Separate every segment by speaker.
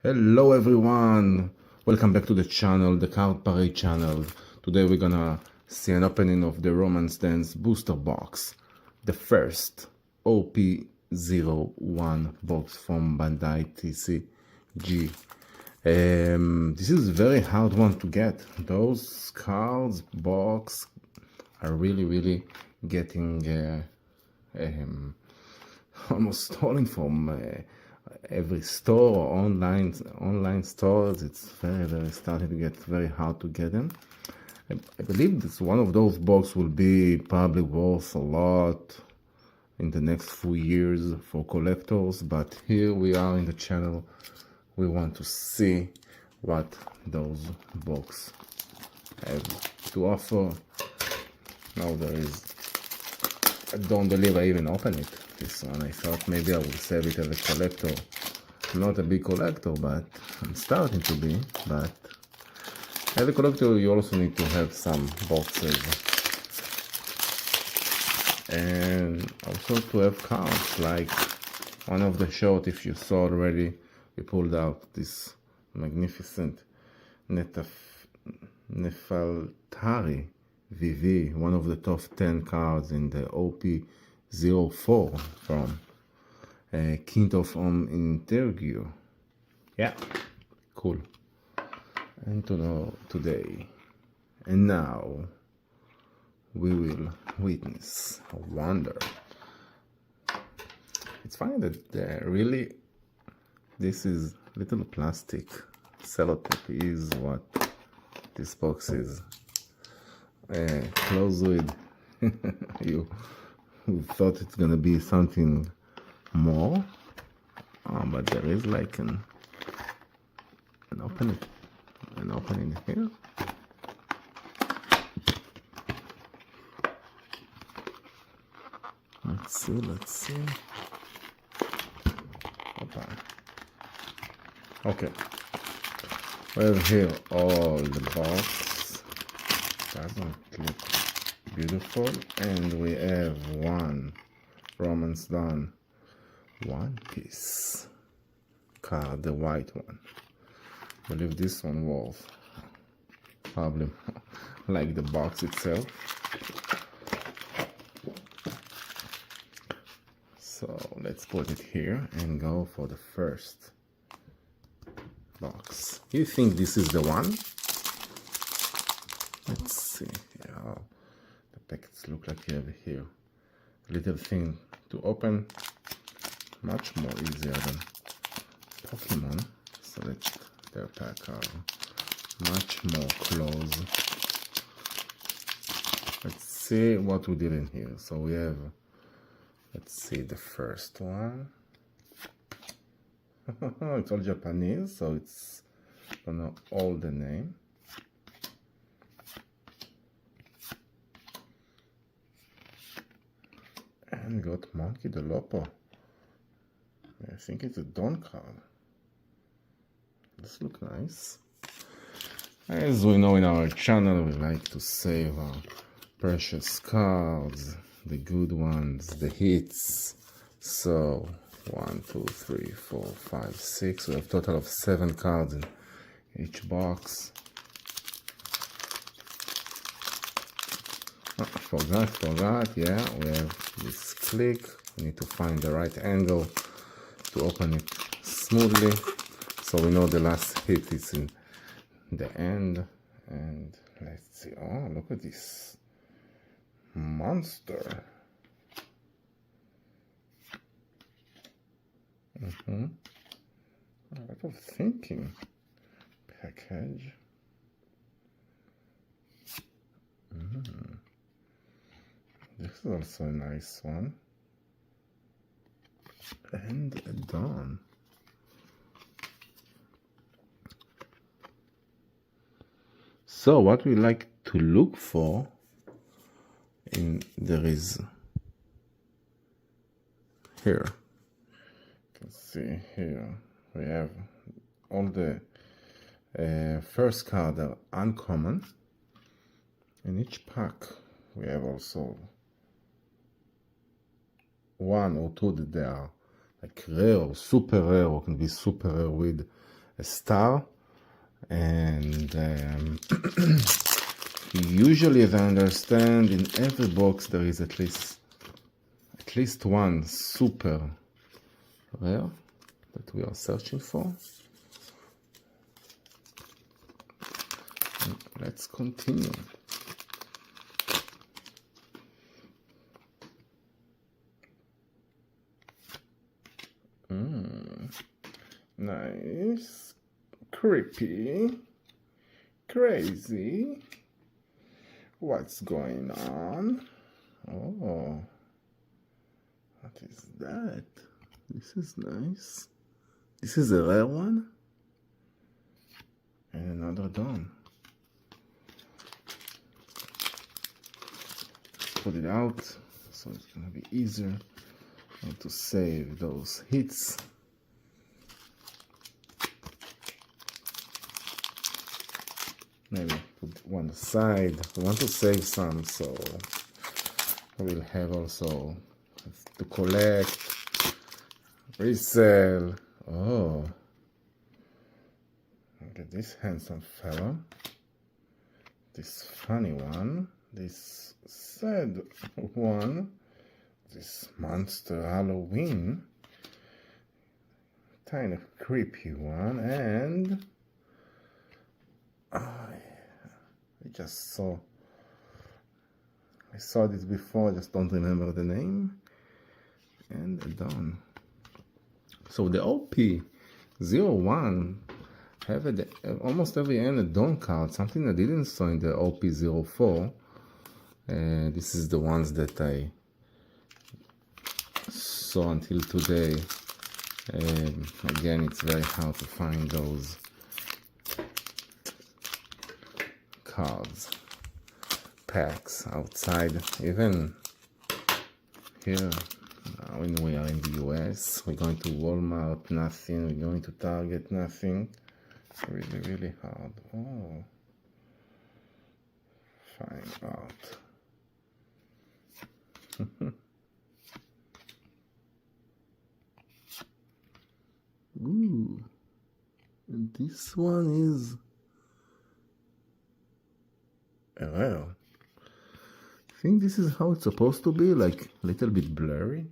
Speaker 1: Hello everyone, welcome back to the channel, the Card.Parade channel. Today we're gonna see an opening of the Romance Dance booster box, the first OP01 box from Bandai TCG. This is a very hard one to get. Those cards box are really getting almost stolen from every store or online stores. It's very starting to get very hard to get them. I believe this one of those boxes will be probably worth a lot in the next few years for collectors, but here we are in the channel. We want to see what those boxes have to offer. Now there is, I don't believe I even opened it, this one. I thought maybe I would save it as a collector. I'm not a big collector, but I'm starting to be. But as a collector, you also need to have some boxes. And also to have cards, like one of the short, if you saw already, we pulled out this magnificent Nefeltari VV, one of the top 10 cards in the OP04 from Kind of Interview. Yeah, cool. And to know today. And now we will witness a wonder. It's funny that really this is little plastic sellotape is what this box is. Close with you thought it's gonna be something more, but there is like an opening here. Let's see. Okay, we have here all the box. Doesn't look beautiful, and we have one Romance Dawn One Piece card, the white one. I believe this one was probably like the box itself. So let's put it here and go for the first box. You think this is the one? Let's see. Yeah, the packets look like you have here. Little thing to open, much more easier than Pokemon. So that their pack are much more close. Let's see what we did in here. So we have, let's see, the first one. It's all Japanese, so it's gonna hold the name. And got Monkey the Lopo. I think it's a Don card. This looks nice. As we know in our channel, we like to save our precious cards, the good ones, the hits. So 1, 2, 3, 4, 5, 6. We have a total of 7 cards in each box. Forgot, yeah, we have this click. We need to find the right angle to open it smoothly, so we know the last hit is in the end. And let's see, oh, look at this monster. A lot of thinking. Package. This is also a nice one. And a Dawn. So what we like to look for there is here. You can see here we have all the first card are uncommon. In each pack we have also 1 or 2 that they are like rare or super rare, or can be super rare with a star, and usually, as I understand, in every box there is at least one super rare that we are searching for. And let's continue. Nice, creepy, crazy. What's going on? Oh, what is that? This is nice. This is a rare one. And another Dawn. Put it out so it's gonna be easier to save those hits. Maybe put one aside. I want to save some, so I will have also to collect, resell. Oh, look at this handsome fella. This funny one. This sad one. This monster Halloween. Kind of creepy one. And I saw this before, I just don't remember the name. And done. So the OP01 have almost every end a Dawn card, something I didn't saw in the OP04. This is the ones that I saw until today. Again, it's very hard to find those cards, packs outside, even here. When we are in the US, we're going to Walmart, nothing. We're going to Target, nothing. It's really, really hard. Oh, find out. Ooh, and this one is rare. I think this is how it's supposed to be, like a little bit blurry.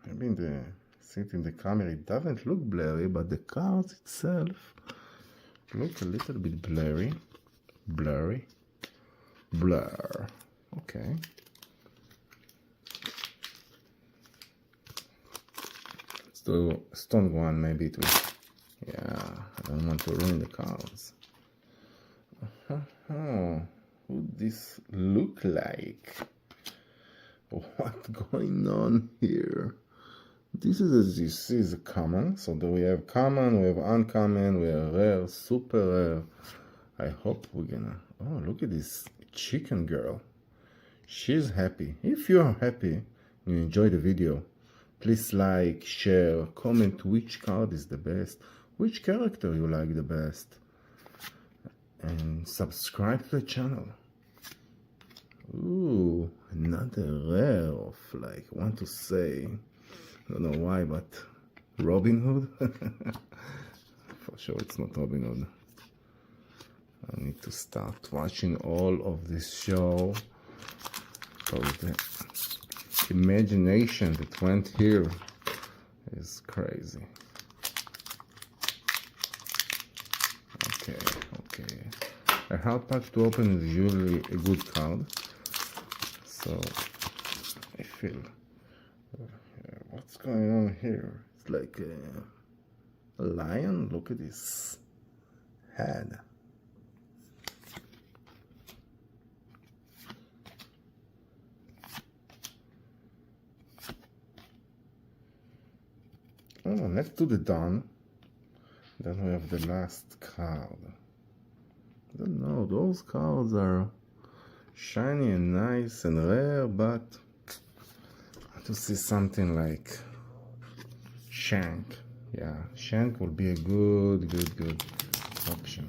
Speaker 1: Maybe in the camera it doesn't look blurry, but the cards itself look a little bit blurry. Blur. Okay. Let's do a stone one, maybe it will. Yeah, I don't want to ruin the cards. Oh, who this look like? What's going on here? This is, as you see, is a common. So we have common, we have uncommon, we have rare, super rare. I hope we're gonna. Oh, look at this chicken girl. She's happy. If you're happy, you enjoy the video, please like, share, comment which card is the best, which character you like the best, and subscribe to the channel. Ooh, another rare of, like, I want to say, I don't know why, but Robin Hood? For sure it's not Robin Hood. I need to start watching all of this show. So the imagination that went here is crazy. Okay. A hard pack to open is usually a good card. So I feel what's going on here? It's like a lion. Look at this head. Oh, let's do the Dawn. Then we have the last card. I don't know, those cards are shiny and nice and rare, but to see something like Shank. Yeah, Shank will be a good option.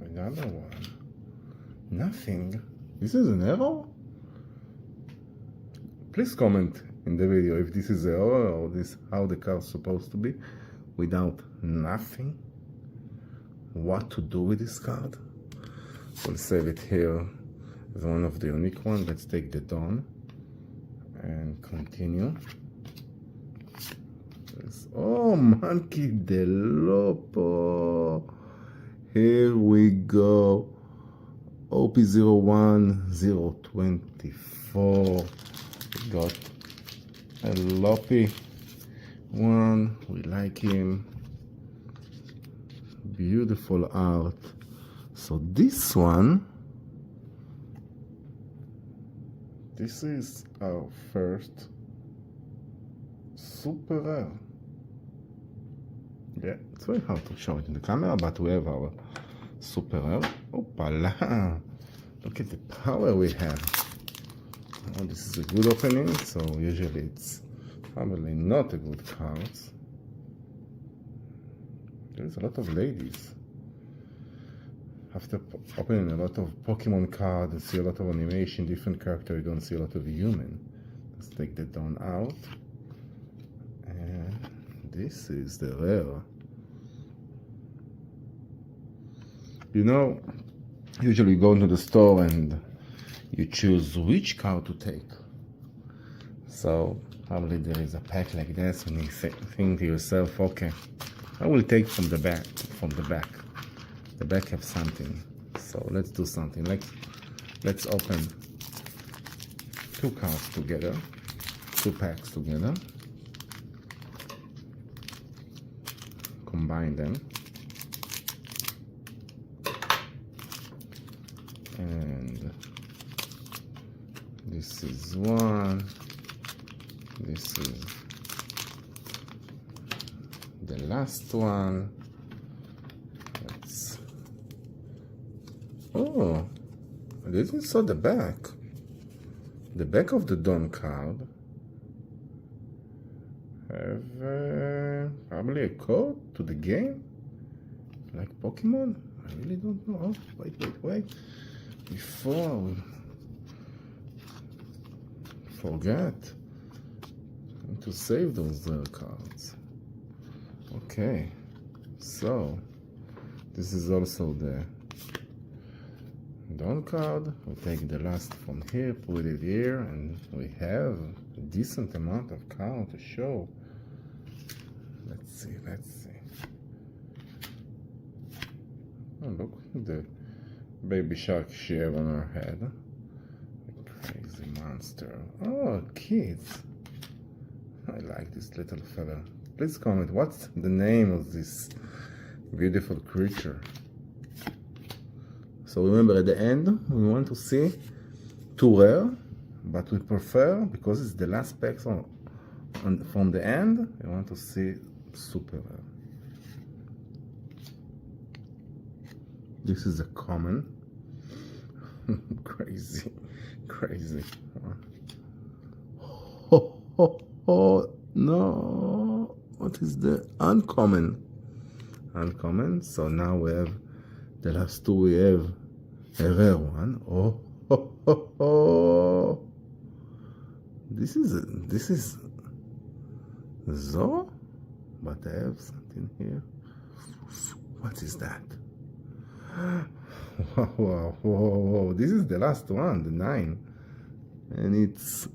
Speaker 1: Another one. Nothing. This is an arrow? Please comment in the video if this is error or this how the card's supposed to be without nothing. What to do with this card? We'll save it here as one of the unique ones. Let's take the Dawn and continue. Oh, Monkey de Lopo. Here we go. OP01024. We got a Loppy one. We like him. Beautiful art. So this one, this is our first super rare. Yeah, it's very hard to show it in the camera, but we have our super rare. Opala! Look at the power we have. Oh, this is a good opening, so usually it's probably not a good card. There's a lot of ladies. After opening a lot of Pokemon cards and see a lot of animation, different character, you don't see a lot of human. Let's take the Dawn out. And this is the rare. You know, usually you go into the store and you choose which card to take. So probably there is a pack like this and you think to yourself, okay, I will take from the back. The back have something. So let's do something. Let's open two cards together, two packs together. Combine them. And this is one. This is the last one. Oh, I didn't saw the back. The back of the Dawn card have probably a code to the game, like Pokemon. I really don't know. Oh, wait. Before we forget, I need to save those cards. Okay, so this is also the Dawn card. We take the last from here, put it here, and we have a decent amount of card to show. Let's see. Oh, look, the baby shark she have on her head. A crazy monster. Oh, kids. I like this little fella. Please comment, what's the name of this beautiful creature? So remember, at the end, we want to see two rare, but we prefer, because it's the last pack from the end, we want to see super rare. This is a common. Crazy. Oh, no. What is the uncommon? Uncommon. So now we have the last two. We have a rare one. Oh. This is Zoro, but I have something here. What is that? Whoa. This is the last one, the 9. And it's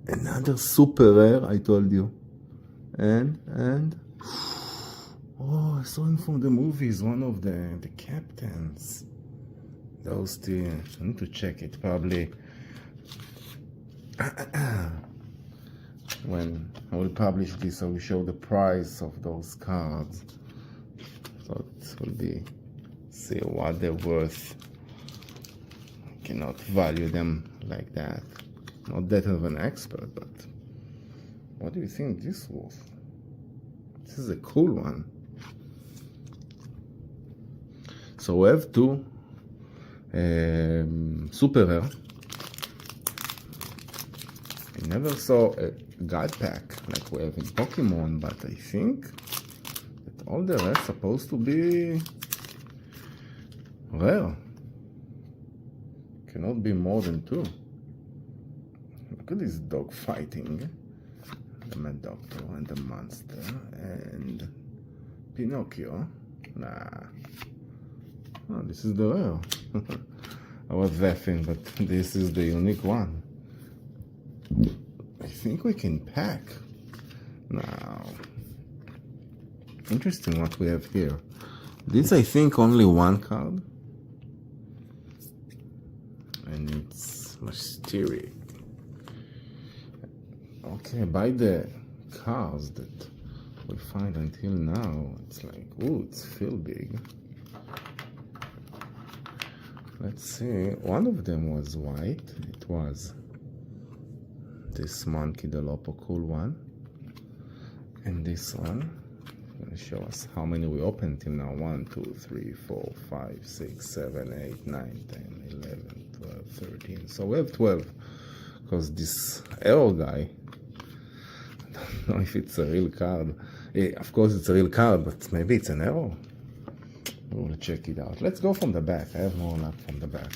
Speaker 1: another super rare, I told you. And oh, I saw him from the movies, one of the captains. Those two, I need to check it, probably. When I will publish this, I will show the price of those cards. So it will be, see what they're worth. I cannot value them like that. Not that of an expert, but what do you think this was? This is a cool one. So we have two super rare. I never saw a guide pack like we have in Pokemon, but I think that all the rest supposed to be rare. Cannot be more than 2. Look at this dog fighting. The Mad Doctor and the Monster and Pinocchio. Nah. Oh, this is the rare. I was laughing, but this is the unique one. I think we can pack. Now, interesting what we have here. This, I think, only one card. And it's mysterious. Okay, by the cards that we find until now, it's like, ooh, it's feel big. Let's see, one of them was white. It was this monkey, the Lopo cool one. And this one, going to show us how many we opened till now. 1, 2, 3, 4, 5, 6, 7, 8, 9, 10, 11, 12, 13. So we have 12. Because this arrow guy, I don't know if it's a real card. Yeah, of course it's a real card, but maybe it's an arrow. We'll check it out. Let's go from the back. I have more luck from the back.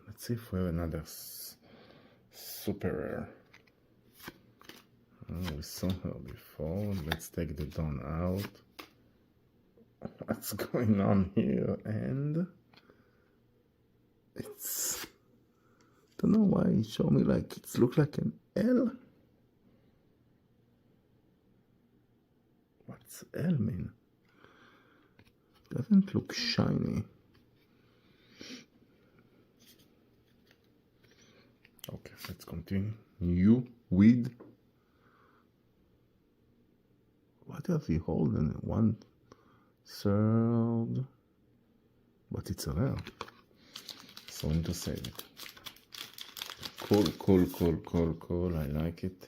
Speaker 1: Let's see if we have another super rare. Oh, we saw her before. Let's take the Dawn out. What's going on here? And it's, don't know why it showed me like it looks like an L. What's L mean? Doesn't look shiny. Okay, let's continue. You with what are we holding? One third, but it's a rare, so I need to save it. Cool, cool, cool, cool, cool. I like it.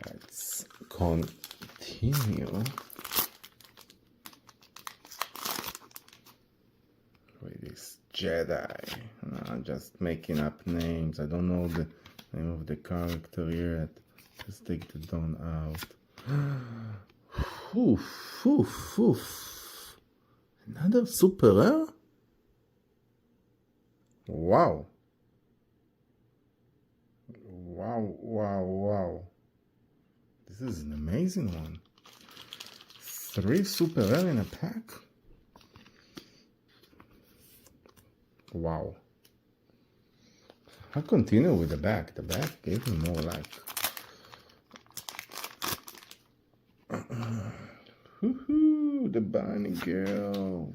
Speaker 1: Let's continue with this Jedi. I'm just making up names. I don't know the name of the character yet. Let's take the Dawn out. Oof, oof, oof. Another super rare? Wow. Wow, wow, wow. This is an amazing one. 3 super rare in a pack? Wow. I'll continue with the back. The back gave me more like. Woohoo! The bunny girl.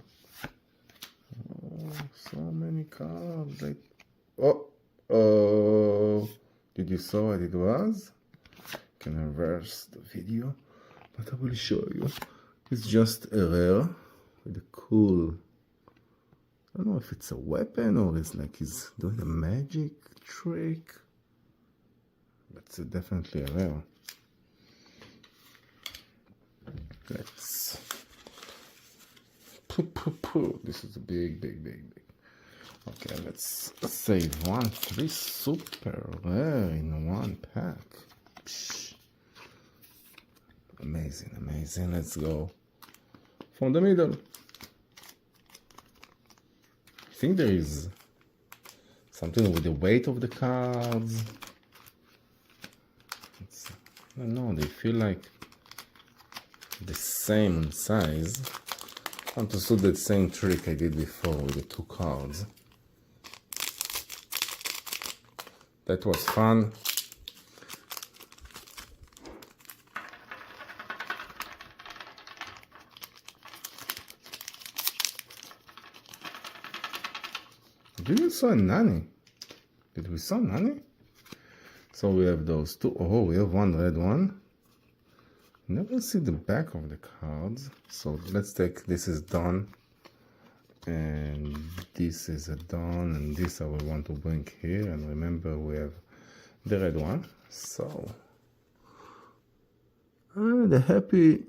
Speaker 1: Oh, so many cards. Like, oh, did you saw what it was? Can reverse the video, but I will show you. It's just a rare with a cool. I don't know if it's a weapon or it's like he's doing a magic trick, but it's definitely a rare. Let's. This is a big, big, big, big. Okay, let's save 3 super rare in one pack. Psh. Amazing, amazing. Let's go from the middle. I think there is something with the weight of the cards. I don't know, they feel like the same size. I want to do that same trick I did before with the 2 cards. That was fun. Did we saw Nani? Did we saw Nani? So we have those 2. Oh, we have one red one. Never see the back of the cards. So let's take, this is done. And this is a dawn, and this I will want to bring here. And remember, we have the red one. So the happy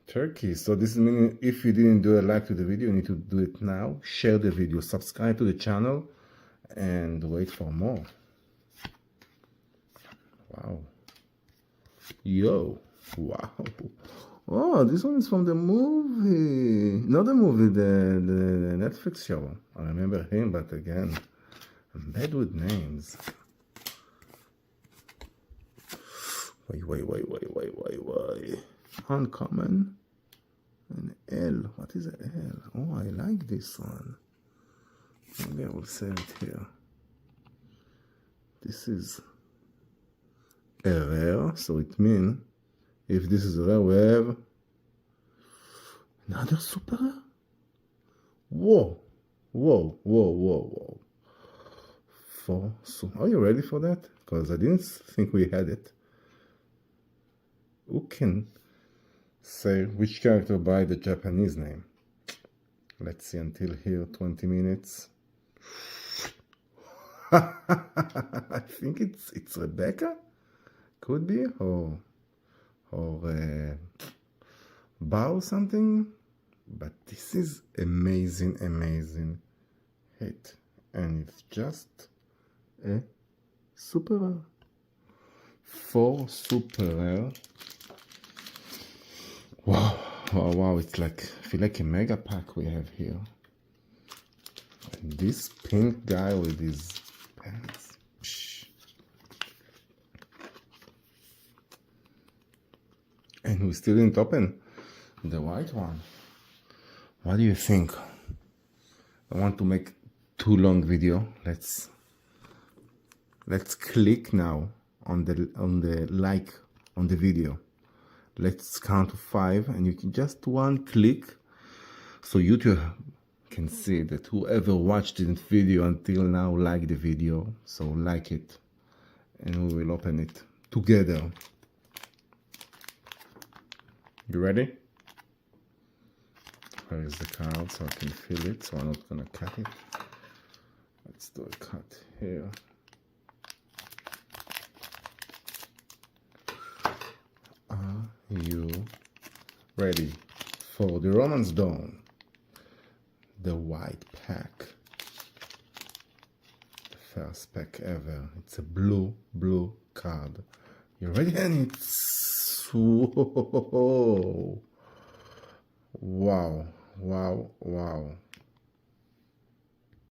Speaker 1: turkey. So this is meaning if you didn't do a like to the video, you need to do it now. Share the video, subscribe to the channel, and wait for more. Wow. Yo. Wow. Oh, this one is from the movie. not the movie, the Netflix show. I remember him, but again, I'm bad with names. Wait. Uncommon. An L. What is an L? Oh, I like this one. Maybe I will save it here. This is a rare, so it means if this is rare, we have another super rare. Whoa. Are you ready for that? Because I didn't think we had it. Who can say which character by the Japanese name? Let's see until here, 20 minutes. I think it's Rebecca. Could be, or Bao something. But this is amazing hit, and it's just a super rare. 4 super rare. Wow, it's like, I feel like a mega pack we have here. And this pink guy with his pants. Psh. And we still didn't open the white one. What do you think? I want to make too long video. Let's click now on the like on the video. Let's count to 5, and you can just one click, so YouTube can see that whoever watched this video until now liked the video. So like it, and we will open it together. You ready? Where is the card so I can feel it? So I'm not gonna cut it. Let's do a cut here. Are you ready for the Romance Dawn? The white pack. The first pack ever. It's a blue card. You ready? And it's... Whoa. Wow.